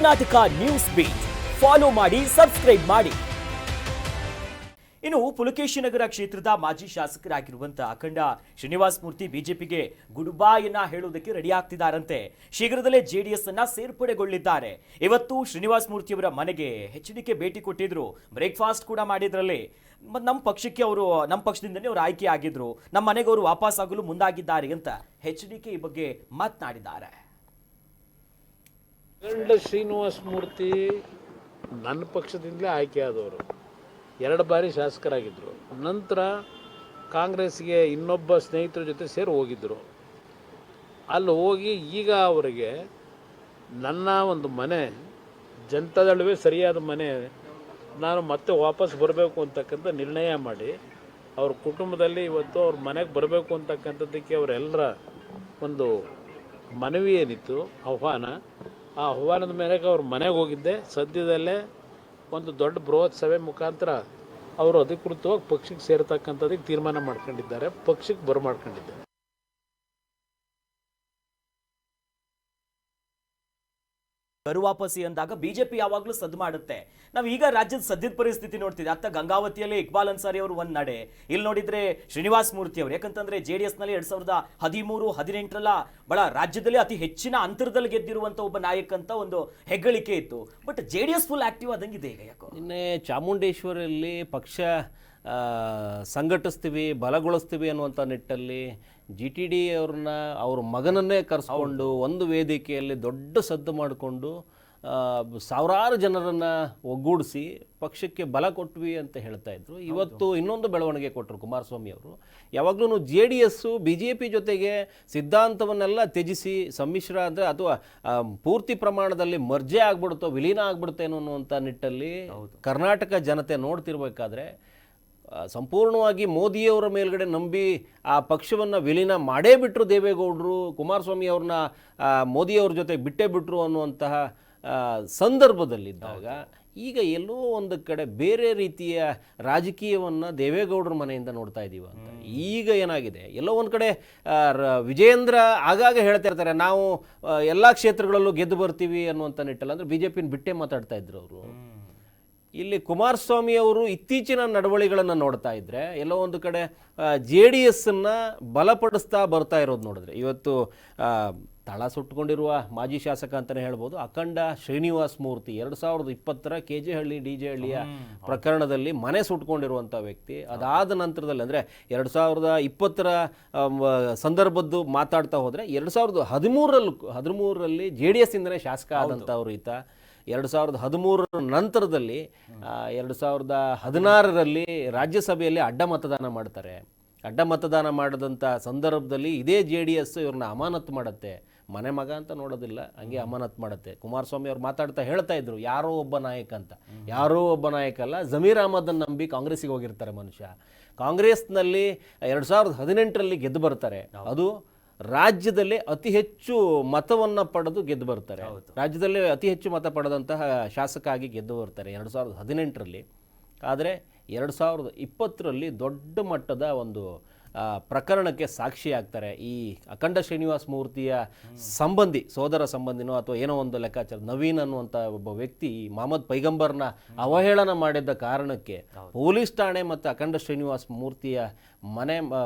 Karnataka news beat follow ಮಾಡಿ, subscribe ಮಾಡಿ. ಇನ್ನು ಪುಲಕೇಶಿನಗರ ಕ್ಷೇತ್ರದ ಮಾಜಿ ಶಾಸಕರಾಗಿರುವಂತಹ ಅಖಂಡ ಶ್ರೀನಿವಾಸ್ ಮೂರ್ತಿ ಬಿಜೆಪಿಗೆ ಗುಡ್ ಬಾಯ್ನ ಹೇಳುವುದಕ್ಕೆ ರೆಡಿ ಆಗ್ತಿದ್ದಾರಂತೆ. ಶೀಘ್ರದಲ್ಲೇ ಜೆಡಿಎಸ್ ಅನ್ನ ಸೇರ್ಪಡೆಗೊಳ್ಳಿದ್ದಾರೆ. ಇವತ್ತು ಶ್ರೀನಿವಾಸ್ ಮೂರ್ತಿಯವರ ಮನೆಗೆ ಎಚ್ಡಿಕೆ ಭೇಟಿ ಕೊಟ್ಟಿದ್ರು, ಬ್ರೇಕ್ಫಾಸ್ಟ್ ಕೂಡ ಮಾಡಿದ್ರಲ್ಲಿ. ನಮ್ಮ ಪಕ್ಷಕ್ಕೆ ನಮ್ಮ ಪಕ್ಷದಿಂದನೇ ಅವರು ಆಯ್ಕೆ ಆಗಿದ್ರು, ನಮ್ಮ ಮನೆಗೆ ಅವರು ವಾಪಸ್ ಆಗಲು ಮುಂದಾಗಿದ್ದಾರೆ ಅಂತ ಎಚ್ಡಿಕೆ ಈ ಬಗ್ಗೆ ಮಾತನಾಡಿದ್ದಾರೆ. ಅಖಂಡ ಶ್ರೀನಿವಾಸ್ ಮೂರ್ತಿ ನನ್ನ ಪಕ್ಷದಿಂದಲೇ ಆಯ್ಕೆ ಆದವರು, 2 ಬಾರಿ ಶಾಸಕರಾಗಿದ್ದರು. ನಂತರ ಕಾಂಗ್ರೆಸ್ಗೆ ಇನ್ನೊಬ್ಬ ಸ್ನೇಹಿತರ ಜೊತೆ ಸೇರಿ ಹೋಗಿದ್ದರು. ಅಲ್ಲಿ ಹೋಗಿ ಈಗ ಅವರಿಗೆ ನನ್ನ ಒಂದು ಮನೆ ಜನತಾದಳವೇ ಸರಿಯಾದ ಮನೆ, ನಾನು ಮತ್ತೆ ವಾಪಸ್ ಬರಬೇಕು ಅಂತಕ್ಕಂಥ ನಿರ್ಣಯ ಮಾಡಿ ಅವ್ರ ಕುಟುಂಬದಲ್ಲಿ ಇವತ್ತು ಅವ್ರ ಮನೆಗೆ ಬರಬೇಕು ಅಂತಕ್ಕಂಥದ್ದಕ್ಕೆ ಅವರೆಲ್ಲರ ಒಂದು ಮನವಿ ಏನಿತ್ತು, ಆಹ್ವಾನ, ಆ ಆಹ್ವಾನದ ಮೇರೆಗೆ ಅವ್ರ ಮನೆಗೆ ಹೋಗಿದ್ದೆ. ಸದ್ಯದಲ್ಲೇ ಒಂದು ದೊಡ್ಡ ಬೃಹತ್ ಸಭೆ ಮುಖಾಂತರ ಅವರು ಅಧಿಕೃತವಾಗಿ ಪಕ್ಷಕ್ಕೆ ಸೇರ್ತಕ್ಕಂಥದ್ದಕ್ಕೆ ತೀರ್ಮಾನ ಮಾಡ್ಕೊಂಡಿದ್ದಾರೆ, ಪಕ್ಷಕ್ಕೆ ಬರಮಾಡ್ಕೊಂಡಿದ್ದಾರೆ. ವಾಪಸಿ ಅಂದಾಗ ಬಿಜೆಪಿ ಯಾವಾಗಲೂ ಸದ್ದು ಮಾಡುತ್ತೆ. ನಾವು ಈಗ ರಾಜ್ಯದ ಸದ್ಯದ ಪರಿಸ್ಥಿತಿ ನೋಡ್ತಿದ್ದೆ. ಅತ್ತ ಗಂಗಾವತಿಯಲ್ಲಿ ಇಕ್ಬಾಲ್ ಅನ್ಸಾರಿ ಅವರು ಒಂದ್ ನಡೆ, ಇಲ್ಲಿ ನೋಡಿದ್ರೆ ಶ್ರೀನಿವಾಸ್ ಮೂರ್ತಿ ಅವರು. ಯಾಕಂತಂದ್ರೆ ಜೆಡಿಎಸ್ ನಲ್ಲಿ 2013-18 ಬಹಳ ರಾಜ್ಯದಲ್ಲಿ ಅತಿ ಹೆಚ್ಚಿನ ಅಂತರದಲ್ಲಿ ಗೆದ್ದಿರುವಂತ ಒಬ್ಬ ನಾಯಕ ಅಂತ ಒಂದು ಹೆಗ್ಗಳಿಕೆ ಇತ್ತು. ಬಟ್ ಜೆಡಿಎಸ್ ಫುಲ್ ಆಕ್ಟಿವ್ ಆದಂಗಿದೆ ಈಗ. ಯಾಕೋ ನಿನ್ನೆ ಚಾಮುಂಡೇಶ್ವರಿಯಲ್ಲಿ ಪಕ್ಷ ಸಂಘಟಿಸ್ತೀವಿ, ಬಲಗೊಳಿಸ್ತೀವಿ ಅನ್ನುವಂಥ ನಿಟ್ಟಲ್ಲಿ GTD ಅವ್ರನ್ನ ಅವ್ರ ಮಗನನ್ನೇ ಕರೆಸ್ಕೊಂಡು ಒಂದು ವೇದಿಕೆಯಲ್ಲಿ ದೊಡ್ಡ ಸದ್ದು ಮಾಡಿಕೊಂಡು ಸಾವಿರಾರು ಜನರನ್ನು ಒಗ್ಗೂಡಿಸಿ ಪಕ್ಷಕ್ಕೆ ಬಲ ಕೊಟ್ವಿ ಅಂತ ಹೇಳ್ತಾ ಇದ್ರು. ಇವತ್ತು ಇನ್ನೊಂದು ಬೆಳವಣಿಗೆ ಕೊಟ್ಟರು ಕುಮಾರಸ್ವಾಮಿ ಅವರು. ಯಾವಾಗಲೂ JDS BJP ಜೊತೆಗೆ ಸಿದ್ಧಾಂತವನ್ನೆಲ್ಲ ತ್ಯಜಿಸಿ ಸಮ್ಮಿಶ್ರ ಅಂದರೆ ಅಥವಾ ಪೂರ್ತಿ ಪ್ರಮಾಣದಲ್ಲಿ ಮರ್ಜೆ ಆಗ್ಬಿಡುತ್ತೋ, ವಿಲೀನ ಆಗ್ಬಿಡುತ್ತೇನೋ ಅನ್ನುವಂಥ ನಿಟ್ಟಲ್ಲಿ ಕರ್ನಾಟಕ ಜನತೆ ನೋಡ್ತಿರ್ಬೇಕಾದ್ರೆ ಸಂಪೂರ್ಣವಾಗಿ ಮೋದಿಯವರ ಮೇಲ್ಗಡೆ ನಂಬಿ ಆ ಪಕ್ಷವನ್ನು ವಿಲೀನ ಮಾಡೇ ಬಿಟ್ಟರು ದೇವೇಗೌಡರು. ಕುಮಾರಸ್ವಾಮಿ ಅವ್ರನ್ನ ಮೋದಿಯವ್ರ ಜೊತೆ ಬಿಟ್ಟೇ ಬಿಟ್ಟರು ಅನ್ನುವಂತಹ ಸಂದರ್ಭದಲ್ಲಿದ್ದಾಗ ಈಗ ಎಲ್ಲೋ ಒಂದು ಕಡೆ ಬೇರೆ ರೀತಿಯ ರಾಜಕೀಯವನ್ನು ದೇವೇಗೌಡರ ಮನೆಯಿಂದ ನೋಡ್ತಾ ಇದ್ದೀವಿ ಅಂತ. ಈಗ ಏನಾಗಿದೆ, ಎಲ್ಲೋ ಒಂದು ಕಡೆ ವಿಜಯೇಂದ್ರ ಆಗಾಗ ಹೇಳ್ತಾ ಇರ್ತಾರೆ, ನಾವು ಎಲ್ಲ ಕ್ಷೇತ್ರಗಳಲ್ಲೂ ಗೆದ್ದು ಬರ್ತೀವಿ ಅನ್ನುವಂಥ ನಿಟ್ಟಲ್ಲ. ಅಂದರೆ BJPನ ಬಿಟ್ಟೇ ಮಾತಾಡ್ತಾ ಇದ್ರು ಅವರು. ಇಲ್ಲಿ ಕುಮಾರಸ್ವಾಮಿ ಅವರು ಇತ್ತೀಚಿನ ನಡವಳಿಗಳನ್ನು ನೋಡ್ತಾ ಇದ್ರೆ ಎಲ್ಲೋ ಒಂದು ಕಡೆ JDSನ್ನು ಬಲಪಡಿಸ್ತಾ ಬರ್ತಾ ಇರೋದು ನೋಡಿದ್ರೆ, ಇವತ್ತು ತಳ ಸುಟ್ಕೊಂಡಿರುವ ಮಾಜಿ ಶಾಸಕ ಅಂತಲೇ ಹೇಳ್ಬೋದು ಅಖಂಡ ಶ್ರೀನಿವಾಸ್ ಮೂರ್ತಿ 2020 KJ-ಹಳ್ಳಿ DJ ಹಳ್ಳಿಯ ಪ್ರಕರಣದಲ್ಲಿ ಮನೆ ಸುಟ್ಕೊಂಡಿರುವಂಥ ವ್ಯಕ್ತಿ. ಅದಾದ ನಂತರದಲ್ಲಿ ಅಂದರೆ 2020 ಸಂದರ್ಭದ್ದು ಮಾತಾಡ್ತಾ ಹೋದರೆ 2013ರಲ್ಲಿ JDS-ಇಂದನೇ ಶಾಸಕ ಆದಂಥವ್ರು ಈತ. 2013 ನಂತರದಲ್ಲಿ 2016ರಲ್ಲಿ ರಾಜ್ಯಸಭೆಯಲ್ಲಿ ಅಡ್ಡ ಮತದಾನ ಮಾಡ್ತಾರೆ. ಅಡ್ಡ ಮತದಾನ ಮಾಡಿದಂಥ ಸಂದರ್ಭದಲ್ಲಿ ಇದೇ JDS ಇವ್ರನ್ನ ಅಮಾನತು ಮಾಡುತ್ತೆ. ಮನೆ ಮಗ ಅಂತ ನೋಡೋದಿಲ್ಲ, ಹಂಗೆ ಅಮಾನತು ಮಾಡುತ್ತೆ. ಕುಮಾರಸ್ವಾಮಿ ಅವ್ರು ಮಾತಾಡ್ತಾ ಹೇಳ್ತಾ ಇದ್ರು, ಯಾರೋ ಒಬ್ಬ ನಾಯಕ ಅಂತ. ಯಾರೋ ಒಬ್ಬ ನಾಯಕ ಅಲ್ಲ, ಜಮೀರ್ ಅಹಮದನ್ನು ನಂಬಿ ಕಾಂಗ್ರೆಸ್ಸಿಗೆ ಹೋಗಿರ್ತಾರೆ ಮನುಷ್ಯ. ಕಾಂಗ್ರೆಸ್ನಲ್ಲಿ 2018ರಲ್ಲಿ ಗೆದ್ದು ಬರ್ತಾರೆ. ಅದು ರಾಜ್ಯದಲ್ಲಿ ಅತಿ ಹೆಚ್ಚು ಮತವನ್ನು ಪಡೆದು ಗೆದ್ದು ಬರ್ತಾರೆ. ರಾಜ್ಯದಲ್ಲಿ ಅತಿ ಹೆಚ್ಚು ಮತ ಪಡೆದಂತಹ ಶಾಸಕ ಆಗಿ ಗೆದ್ದು ಬರ್ತಾರೆ 2018ರಲ್ಲಿ. ಆದರೆ 2020ರಲ್ಲಿ ದೊಡ್ಡ ಮಟ್ಟದ ಒಂದು ಪ್ರಕರಣಕ್ಕೆ ಸಾಕ್ಷಿ ಆಗ್ತಾರೆ. ಈ ಅಖಂಡ ಶ್ರೀನಿವಾಸ್ ಮೂರ್ತಿಯ ಸಂಬಂಧಿ, ಸೋದರ ಸಂಬಂಧಿನೋ ಅಥವಾ ಏನೋ ಒಂದು ಲೆಕ್ಕಾಚಾರ, ನವೀನ್ ಅನ್ನುವಂಥ ಒಬ್ಬ ವ್ಯಕ್ತಿ ಮಹಮ್ಮದ್ ಪೈಗಂಬರ್ನ ಅವಹೇಳನ ಮಾಡಿದ್ದ ಕಾರಣಕ್ಕೆ ಪೊಲೀಸ್ ಠಾಣೆ ಮತ್ತು ಅಖಂಡ ಶ್ರೀನಿವಾಸ್ ಮೂರ್ತಿಯ ಮನೆ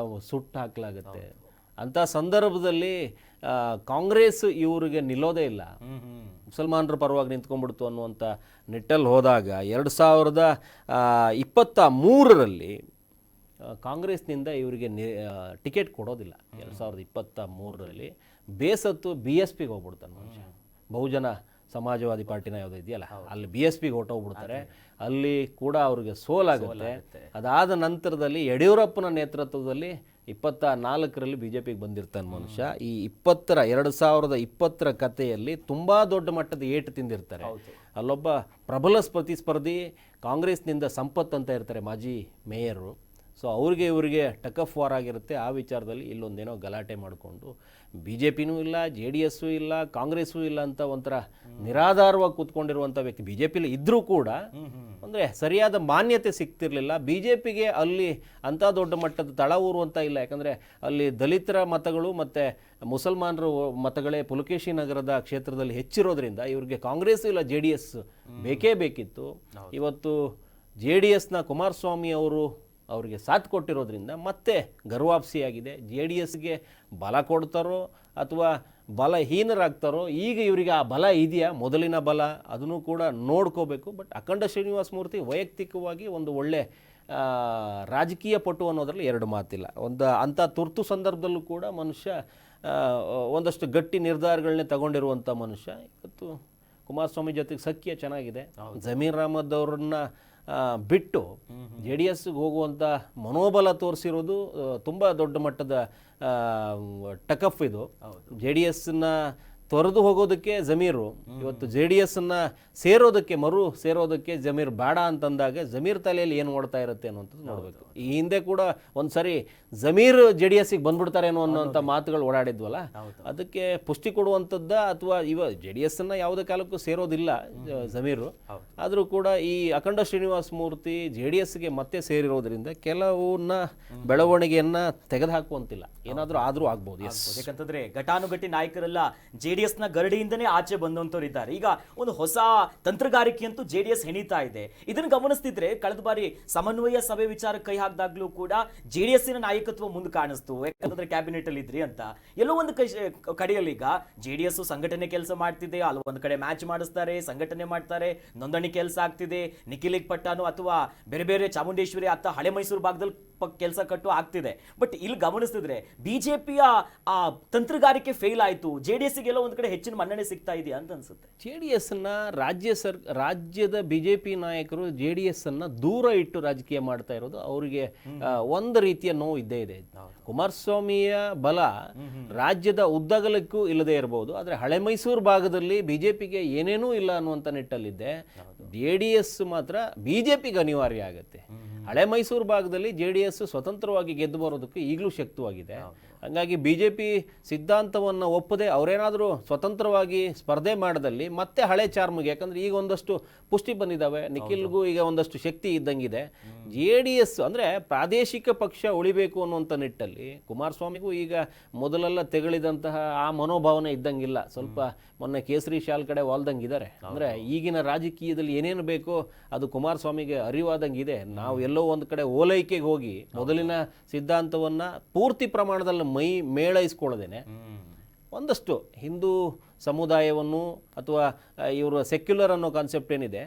ಸುಟ್ಟು ಹಾಕಲಾಗುತ್ತೆ. ಅಂಥ ಸಂದರ್ಭದಲ್ಲಿ ಕಾಂಗ್ರೆಸ್ ಇವರಿಗೆ ನಿಲ್ಲೋದೇ ಇಲ್ಲ, ಮುಸಲ್ಮಾನರ ಪರವಾಗಿ ನಿಂತ್ಕೊಂಡ್ಬಿಡ್ತು ಅನ್ನುವಂಥ ನಿಟ್ಟಲ್ಲಿ ಹೋದಾಗ 2023ರಲ್ಲಿ ಕಾಂಗ್ರೆಸ್ನಿಂದ ಇವರಿಗೆ ಟಿಕೆಟ್ ಕೊಡೋದಿಲ್ಲ. 2023ರಲ್ಲಿ ಬೇಸತ್ತು BSPಗೆ ಹೋಗ್ಬಿಡ್ತಾನೆ ಮನುಷ್ಯ. ಬಹುಜನ ಸಮಾಜವಾದಿ ಪಾರ್ಟಿನ ಯಾವುದೋ ಇದೆಯಲ್ಲ, ಅಲ್ಲಿ BSPಗೆ ಹೊಟ್ಟೋಗ್ಬಿಡ್ತಾರೆ. ಅಲ್ಲಿ ಕೂಡ ಅವ್ರಿಗೆ ಸೋಲಾಗುತ್ತೆ. ಅದಾದ ನಂತರದಲ್ಲಿ ಯಡಿಯೂರಪ್ಪನ ನೇತೃತ್ವದಲ್ಲಿ 24ರಲ್ಲಿ BJPಗೆ ಬಂದಿರ್ತಾನೆ ಮನುಷ್ಯ. ಈ 2020ರ ಕಥೆಯಲ್ಲಿ ತುಂಬ ದೊಡ್ಡ ಮಟ್ಟದ ಏಟು ತಿಂದಿರ್ತಾರೆ. ಅಲ್ಲೊಬ್ಬ ಪ್ರಬಲ ಪ್ರತಿಸ್ಪರ್ಧಿ ಕಾಂಗ್ರೆಸ್ನಿಂದ ಸಂಪತ್ ಅಂತ ಇರ್ತಾರೆ, ಮಾಜಿ ಮೇಯರು. ಸೊ ಅವ್ರಿಗೆ ಇವರಿಗೆ ಟಕಫ್ ವಾರ್ ಆಗಿರುತ್ತೆ. ಆ ವಿಚಾರದಲ್ಲಿ ಇಲ್ಲೊಂದೇನೋ ಗಲಾಟೆ ಮಾಡಿಕೊಂಡು BJPನೂ ಇಲ್ಲ, JDSಸೂ ಇಲ್ಲ, ಕಾಂಗ್ರೆಸ್ಸೂ ಇಲ್ಲ ಅಂತ ಒಂಥರ ನಿರಾಧಾರವಾಗಿ ಕೂತ್ಕೊಂಡಿರುವಂಥ ವ್ಯಕ್ತಿ. BJPಲಿ ಇದ್ದರೂ ಕೂಡ ಅಂದರೆ ಸರಿಯಾದ ಮಾನ್ಯತೆ ಸಿಗ್ತಿರಲಿಲ್ಲ. ಬಿ ಜೆ ಪಿಗೆ ಅಲ್ಲಿ ಅಂಥ ದೊಡ್ಡ ಮಟ್ಟದ ತಳ ಊರು ಅಂತ ಇಲ್ಲ, ಯಾಕಂದರೆ ಅಲ್ಲಿ ದಲಿತರ ಮತಗಳು ಮತ್ತು ಮುಸಲ್ಮಾನರು ಮತಗಳೇ ಪುಲಕೇಶಿ ನಗರದ ಕ್ಷೇತ್ರದಲ್ಲಿ ಹೆಚ್ಚಿರೋದ್ರಿಂದ ಇವ್ರಿಗೆ ಕಾಂಗ್ರೆಸ್ ಇಲ್ಲ ಜೆ ಡಿ ಎಸ್ ಬೇಕೇ ಬೇಕಿತ್ತು. ಇವತ್ತು ಜೆ ಡಿ ಎಸ್ನ ಕುಮಾರಸ್ವಾಮಿ ಅವರು ಅವರಿಗೆ ಸಾಥ್ ಕೊಟ್ಟಿರೋದ್ರಿಂದ ಮತ್ತೆ ಗರ್ವಾಪ್ಸಿಯಾಗಿದೆ. ಜೆ ಡಿ ಎಸ್ಗೆ ಬಲ ಕೊಡ್ತಾರೋ ಅಥವಾ ಬಲಹೀನರಾಗ್ತಾರೋ, ಈಗ ಇವರಿಗೆ ಆ ಬಲ ಇದೆಯಾ, ಮೊದಲಿನ ಬಲ ಅದನ್ನು ಕೂಡ ನೋಡ್ಕೋಬೇಕು. ಬಟ್ ಅಖಂಡ ಶ್ರೀನಿವಾಸ ಮೂರ್ತಿ ವೈಯಕ್ತಿಕವಾಗಿ ಒಂದು ಒಳ್ಳೆ ರಾಜಕೀಯ ಪಟು ಅನ್ನೋದ್ರಲ್ಲಿ ಎರಡು ಮಾತಿಲ್ಲ. ಅಂಥ ತುರ್ತು ಸಂದರ್ಭದಲ್ಲೂ ಕೂಡ ಮನುಷ್ಯ ಒಂದಷ್ಟು ಗಟ್ಟಿ ನಿರ್ಧಾರಗಳನ್ನೇ ತಗೊಂಡಿರುವಂಥ ಮನುಷ್ಯ. ಇವತ್ತು ಕುಮಾರಸ್ವಾಮಿ ಜೊತೆಗೆ ಸಖ್ಯ ಚೆನ್ನಾಗಿದೆ. ಜಮೀರ್ ಅಹ್ಮದ್ ಅವರನ್ನ ಬಿಟ್ಟು ಜೆ ಡಿ ಎಸ್ಗೆ ಹೋಗುವಂಥ ಮನೋಬಲ ತೋರಿಸಿರೋದು ತುಂಬ ದೊಡ್ಡ ಮಟ್ಟದ ಟಕಫ್ ಇದು. ಜೆ ಡಿ ಎಸ್ನ ತೊರೆದು ಹೋಗೋದಕ್ಕೆ ಜಮೀರು, ಇವತ್ತು ಜೆ ಡಿ ಎಸ್ನ ಸೇರೋದಕ್ಕೆ ಜಮೀರ್ ಬೇಡ ಅಂತಂದಾಗ ಜಮೀರ್ ತಲೆಯಲ್ಲಿ ಏನು ಓಡ್ತಾ ಇರುತ್ತೆ ಅನ್ನೋಂಥದ್ದು ನೋಡಬೇಕು. ಈ ಹಿಂದೆ ಕೂಡ ಒಂದ್ಸರಿ ಜಮೀರ್ ಜೆ ಡಿ ಎಸ್ಗೆ ಬಂದ್ಬಿಡ್ತಾರೇನೋ ಅನ್ನೋಂಥ ಮಾತುಗಳು ಓಡಾಡಿದ್ವಲ್ಲ, ಅದಕ್ಕೆ ಪುಷ್ಟಿ ಕೊಡುವಂಥದ್ದು. ಅಥವಾ ಜೆ ಡಿ ಎಸ್ನ ಯಾವುದೇ ಕಾಲಕ್ಕೂ ಸೇರೋದಿಲ್ಲ ಜಮೀರು, ಆದರೂ ಕೂಡ ಈ ಅಖಂಡ ಶ್ರೀನಿವಾಸ ಮೂರ್ತಿ ಜೆ ಡಿ ಎಸ್ಗೆ ಮತ್ತೆ ಸೇರಿರೋದ್ರಿಂದ ಕೆಲವನ್ನ ಬೆಳವಣಿಗೆಯನ್ನ ತೆಗೆದುಹಾಕುವಂತಿಲ್ಲ. ಏನಾದರೂ ಆದರೂ ಆಗ್ಬೋದು. ಯಾಕಂತಂದ್ರೆ ಘಟಾನುಘಟಿ ನಾಯಕರೆಲ್ಲ ಜೆಡಿಎಸ್ ನ ಗರಡಿಯಿಂದನೇ ಆಚೆ ಬಂದಂತವ್ರು ಇದ್ದಾರೆ. ಈಗ ಒಂದು ಹೊಸ ತಂತ್ರಗಾರಿಕೆ ಅಂತೂ ಜೆಡಿಎಸ್ ಹೆಣಿತಾ ಇದೆ. ಇದನ್ನು ಗಮನಿಸ್ತಿದ್ರೆ ಕಳೆದ ಬಾರಿ ಸಮನ್ವಯ ಸಭೆ ವಿಚಾರ ಕೈ ಹಾಕಿದಾಗ್ಲೂ ಕೂಡ ಜೆಡಿಎಸ್ಸಿನ ನಾಯಕತ್ವ ಮುಂದೆ ಕಾಣಿಸ್ತು. ಯಾಕಂದ್ರೆ ಕ್ಯಾಬಿನೆಟ್ ಅಲ್ಲಿ ಇದ್ರಿ ಅಂತ. ಎಲ್ಲೋ ಒಂದು ಕಡೆಯಲ್ಲಿ ಈಗ ಜೆಡಿಎಸ್ ಸಂಘಟನೆ ಕೆಲಸ ಮಾಡ್ತಿದೆ, ಅಲ್ಲಿ ಒಂದು ಕಡೆ ಮ್ಯಾಚ್ ಮಾಡಿಸ್ತಾರೆ, ಸಂಘಟನೆ ಮಾಡ್ತಾರೆ, ನೋಂದಣಿ ಕೆಲಸ ಆಗ್ತಿದೆ, ನಿಖಿಲಿಗ್ ಪಟ್ಟಾನು ಅಥವಾ ಬೇರೆ ಬೇರೆ ಚಾಮುಂಡೇಶ್ವರಿ ಅಥವಾ ಹಳೆ ಮೈಸೂರು ಭಾಗದಲ್ಲಿ ಕೆಲಸ ಕಟ್ಟು ಆಗ್ತಿದೆ. ಬಟ್ ಇಲ್ಲಿ ಗಮನಿಸ್ತಿದ್ರೆ ಬಿಜೆಪಿಯ ಆ ತಂತ್ರಗಾರಿಕೆ ಫೇಲ್ ಆಯ್ತು. ಜೆಡಿಎಸ್ಗೆಲ್ಲ ಒಂದ್ ಕಡೆ ಹೆಚ್ಚಿನ ಮನ್ನಣೆ ಸಿಗ್ತಾ ಇದೆಯಾ ಅಂತ ಅನ್ಸುತ್ತೆ. ಜೆ ಡಿ ಎಸ್ನ ರಾಜ್ಯದ ಬಿಜೆಪಿ ನಾಯಕರು ಜೆ ಡಿ ಎಸ್ ಅನ್ನ ದೂರ ಇಟ್ಟು ರಾಜಕೀಯ ಮಾಡ್ತಾ ಇರೋದು ಅವರಿಗೆ ಒಂದು ರೀತಿಯ ನೋವು ಇದ್ದೇ ಇದೆ. ಕುಮಾರಸ್ವಾಮಿಯ ಬಲ ರಾಜ್ಯದ ಉದ್ದಗಲಕ್ಕೂ ಇಲ್ಲದೆ ಇರಬಹುದು, ಆದರೆ ಹಳೆ ಮೈಸೂರು ಭಾಗದಲ್ಲಿ ಬಿಜೆಪಿಗೆ ಏನೇನೂ ಇಲ್ಲ ಅನ್ನುವಂಥ ನಿಟ್ಟಲ್ಲಿದ್ದೆ. ಜೆ ಡಿ ಎಸ್ ಮಾತ್ರ ಬಿಜೆಪಿಗೆ ಅನಿವಾರ್ಯ ಆಗುತ್ತೆ. ಹಳೆ ಮೈಸೂರು ಭಾಗದಲ್ಲಿ ಜೆ ಡಿ ಎಸ್ ಸ್ವತಂತ್ರವಾಗಿ ಗೆದ್ದು ಬರೋದಕ್ಕೆ ಈಗಲೂ ಶಕ್ತವಾಗಿದೆ. ಹಾಗಾಗಿ ಬಿಜೆಪಿ ಸಿದ್ಧಾಂತವನ್ನು ಒಪ್ಪದೆ ಅವರೇನಾದರೂ ಸ್ವತಂತ್ರವಾಗಿ ಸ್ಪರ್ಧೆ ಮಾಡಿದಲ್ಲಿ ಮತ್ತೆ ಹಳೆ ಚಾರ್ಮ್ಗೆ, ಯಾಕಂದರೆ ಈಗ ಒಂದಷ್ಟು ಪುಷ್ಟಿ ಬಂದಿದ್ದಾವೆ, ನಿಖಿಲ್ಗೂ ಈಗ ಒಂದಷ್ಟು ಶಕ್ತಿ ಇದ್ದಂಗಿದೆ. ಜೆ ಡಿ ಎಸ್ ಅಂದರೆ ಪ್ರಾದೇಶಿಕ ಪಕ್ಷ ಉಳಿಬೇಕು ಅನ್ನುವಂಥ ನಿಟ್ಟಲ್ಲಿ ಕುಮಾರಸ್ವಾಮಿಗೂ ಈಗ ಮೊದಲೆಲ್ಲ ತೆಗಳಿದಂತಹ ಆ ಮನೋಭಾವನೆ ಇದ್ದಂಗಿಲ್ಲ. ಸ್ವಲ್ಪ ಮೊನ್ನೆ ಕೇಸರಿ ಶಾಲ್ ಕಡೆ ವಾಲ್ದಂಗಿದ್ದಾರೆ. ಅಂದರೆ ಈಗಿನ ರಾಜಕೀಯದಲ್ಲಿ ಏನೇನು ಬೇಕೋ ಅದು ಕುಮಾರಸ್ವಾಮಿಗೆ ಅರಿವಾದಂಗಿದೆ. ನಾವು ಎಲ್ಲೋ ಒಂದು ಕಡೆ ಓಲೈಕೆಗೆ ಹೋಗಿ ಮೊದಲಿನ ಸಿದ್ಧಾಂತವನ್ನು ಪೂರ್ತಿ ಪ್ರಮಾಣದಲ್ಲಿ ಮೇಳೈಸ್ಕೊಳ್ಳದೇನೆ ಒಂದಷ್ಟು ಹಿಂದೂ ಸಮುದಾಯವನ್ನು ಅಥವಾ ಇವರು ಸೆಕ್ಯುಲರ್ ಅನ್ನೋ ಕಾನ್ಸೆಪ್ಟ್ ಏನಿದೆ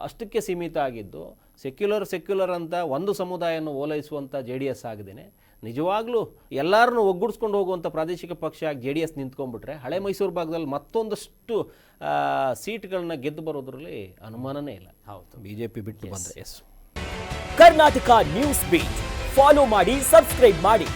ಅಷ್ಟಕ್ಕೆ ಸೀಮಿತ ಆಗಿದ್ದು, ಸೆಕ್ಯುಲರ್ ಅಂತ ಒಂದು ಸಮುದಾಯವನ್ನು ಓಲೈಸುವಂಥ ಜೆ ಡಿ ಎಸ್ ಆಗಿದ್ದೇನೆ ನಿಜವಾಗ್ಲೂ ಎಲ್ಲರನ್ನೂ ಒಗ್ಗೂಡಿಸ್ಕೊಂಡು ಹೋಗುವಂಥ ಪ್ರಾದೇಶಿಕ ಪಕ್ಷ ಆಗಿ ಜೆ ಡಿ ಎಸ್ ನಿಂತ್ಕೊಂಡ್ಬಿಟ್ರೆ ಹಳೆ ಮೈಸೂರು ಭಾಗದಲ್ಲಿ ಮತ್ತೊಂದಷ್ಟು ಸೀಟ್ಗಳನ್ನ ಗೆದ್ದು ಬರೋದ್ರಲ್ಲಿ ಅನುಮಾನನೇ ಇಲ್ಲ. ಹೌದು, ಬಿಜೆಪಿ ಬಿಟ್ಟು ಬಂದರೆ. Yes, Karnataka news beat follow ಮಾಡಿ, ಸಬ್ಸ್ಕ್ರೈಬ್ ಮಾಡಿ.